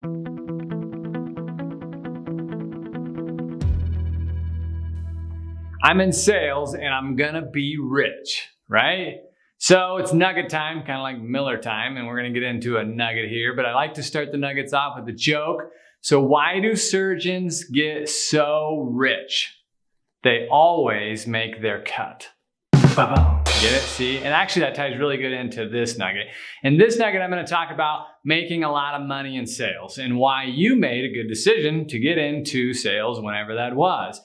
I'm in sales and I'm gonna be rich, right? So it's nugget time, kind of like Miller time, and we're gonna get into a nugget here, but I like to start the nuggets off with a joke. So why do surgeons get so rich? They always make their cut. Get it? See? And actually that ties really good into this nugget. In this nugget, I'm going to talk about making a lot of money in sales and why you made a good decision to get into sales whenever that was.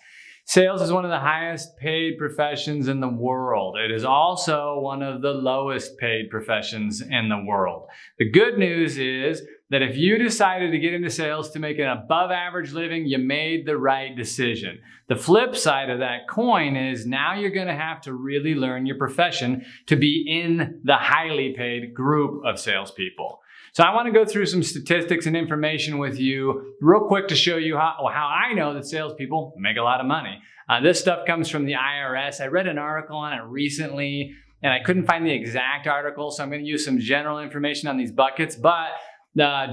Sales is one of the highest paid professions in the world. It is also one of the lowest paid professions in the world. The good news is that if you decided to get into sales to make an above average living, you made the right decision. The flip side of that coin is now you're going to have to really learn your profession to be in the highly paid group of salespeople. So I want to go through some statistics and information with you real quick to show you how I know that salespeople make a lot of money. This stuff comes from the IRS. I read an article on it recently and I couldn't find the exact article, so I'm going to use some general information on these buckets, but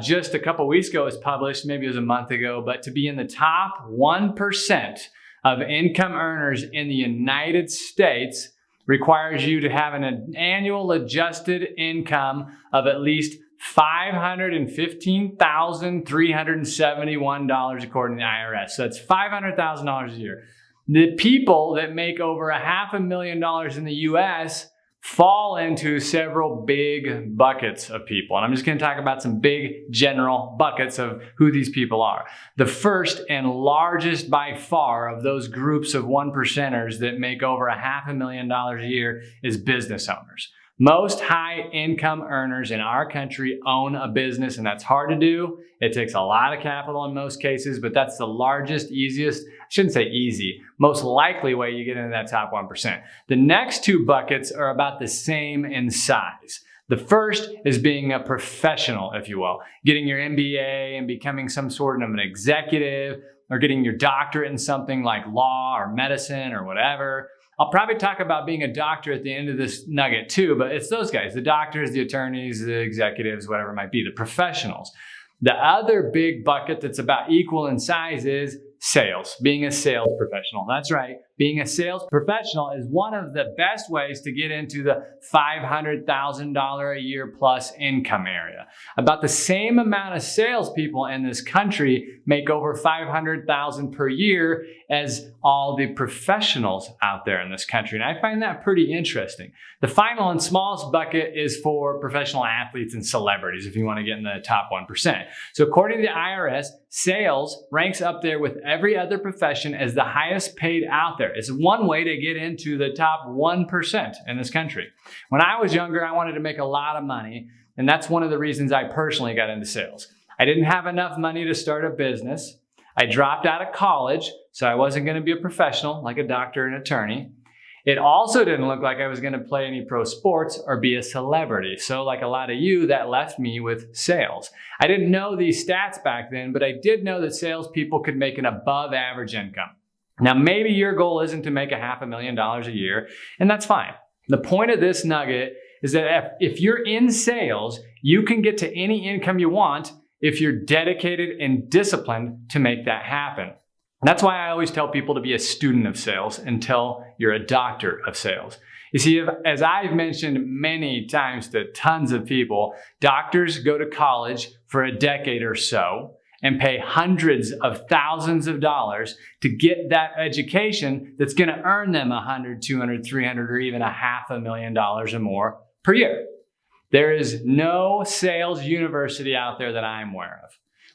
just a couple weeks ago it was published, maybe it was a month ago, but to be in the top 1% of income earners in the United States requires you to have an annual adjusted income of at least $515,371 according to the IRS. So that's $500,000 a year. The people that make over $500,000 in the US fall into several big buckets of people. And I'm just going to talk about some big general buckets of who these people are. The first and largest by far of those groups of 1%ers that make over $500,000 a year is business owners. Most high income earners in our country own a business, and that's hard to do. It takes a lot of capital in most cases, but that's the largest, easiest, I shouldn't say easy, most likely way you get into that top 1%. The next two buckets are about the same in size. The first is being a professional, if you will, getting your MBA and becoming some sort of an executive, or getting your doctorate in something like law or medicine or whatever. I'll probably talk about being a doctor at the end of this nugget too, but it's those guys, the doctors, the attorneys, the executives, whatever it might be, the professionals. The other big bucket that's about equal in size is sales, being a sales professional. That's right. Being a sales professional is one of the best ways to get into the $500,000 a year plus income area. About the same amount of salespeople in this country make over $500,000 per year as all the professionals out there in this country. And I find that pretty interesting. The final and smallest bucket is for professional athletes and celebrities, if you want to get in the top 1%. So according to the IRS, sales ranks up there with every other profession as the highest paid out there. It's one way to get into the top 1% in this country. When I was younger, I wanted to make a lot of money, and that's one of the reasons I personally got into sales. I didn't have enough money to start a business. I dropped out of college, so I wasn't going to be a professional like a doctor and attorney. It also didn't look like I was going to play any pro sports or be a celebrity. So like a lot of you, that left me with sales. I didn't know these stats back then, but I did know that salespeople could make an above average income. Now, maybe your goal isn't to make $500,000 a year, and that's fine. The point of this nugget is that if you're in sales, you can get to any income you want if you're dedicated and disciplined to make that happen. That's why I always tell people to be a student of sales until you're a doctor of sales. You see, as I've mentioned many times to tons of people, doctors go to college for a decade or so and pay hundreds of thousands of dollars to get that education that's going to earn them $100, $200, $300, or even $500,000 or more per year. There is no sales university out there that I'm aware of.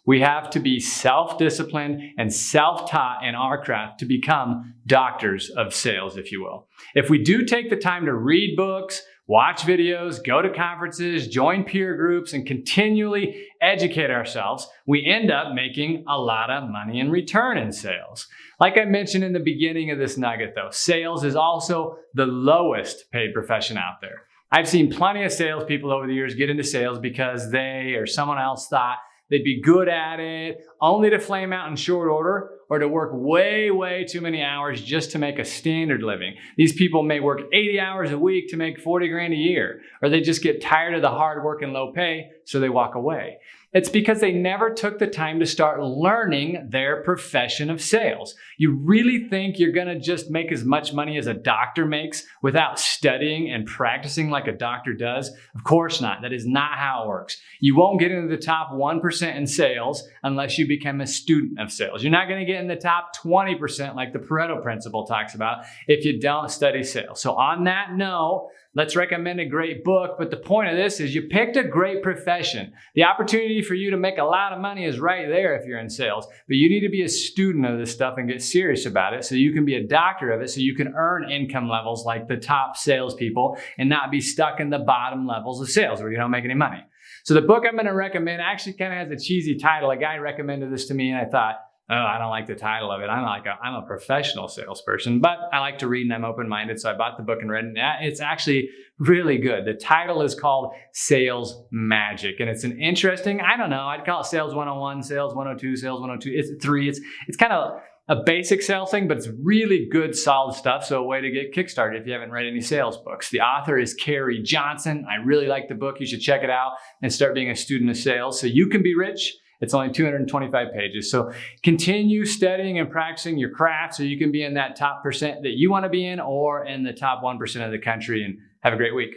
We have to be self-disciplined and self-taught in our craft to become doctors of sales, if you will. If we do take the time to read books, watch videos, go to conferences, join peer groups, and continually educate ourselves, we end up making a lot of money in return in sales. Like I mentioned in the beginning of this nugget though, sales is also the lowest paid profession out there. I've seen plenty of salespeople over the years get into sales because they or someone else thought they'd be good at it, only to flame out in short order or to work way too many hours just to make a standard living. These people may work 80 hours a week to make 40 grand a year, or they just get tired of the hard work and low pay, so they walk away. It's because they never took the time to start learning their profession of sales. You really think you're going to just make as much money as a doctor makes without studying and practicing like a doctor does? Of course not. That is not how it works. You won't get into the top 1% in sales unless you become a student of sales. You're not going to get in the top 20% like the Pareto principle talks about if you don't study sales. So on that note, let's recommend a great book. But the point of this is you picked a great profession. The opportunity for you to make a lot of money is right there if you're in sales. But you need to be a student of this stuff and get serious about it so you can be a doctor of it, so you can earn income levels like the top salespeople and not be stuck in the bottom levels of sales where you don't make any money. So the book I'm going to recommend actually kind of has a cheesy title. A guy recommended this to me and I thought, oh, I don't like the title of it. I'm a professional salesperson, but I like to read and I'm open-minded. So I bought the book and read it. It's actually really good. The title is called Sales Magic. And it's an interesting, I'd call it Sales 101, Sales 102, Sales 102. It's 3. It's kind of a basic sales thing, but it's really good, solid stuff. So a way to get kickstarted if you haven't read any sales books. The author is Carrie Johnson. I really like the book. You should check it out and start being a student of sales so you can be rich. It's only 225 pages. So continue studying and practicing your craft so you can be in that top percent that you want to be in or in the top 1% of the country, and have a great week.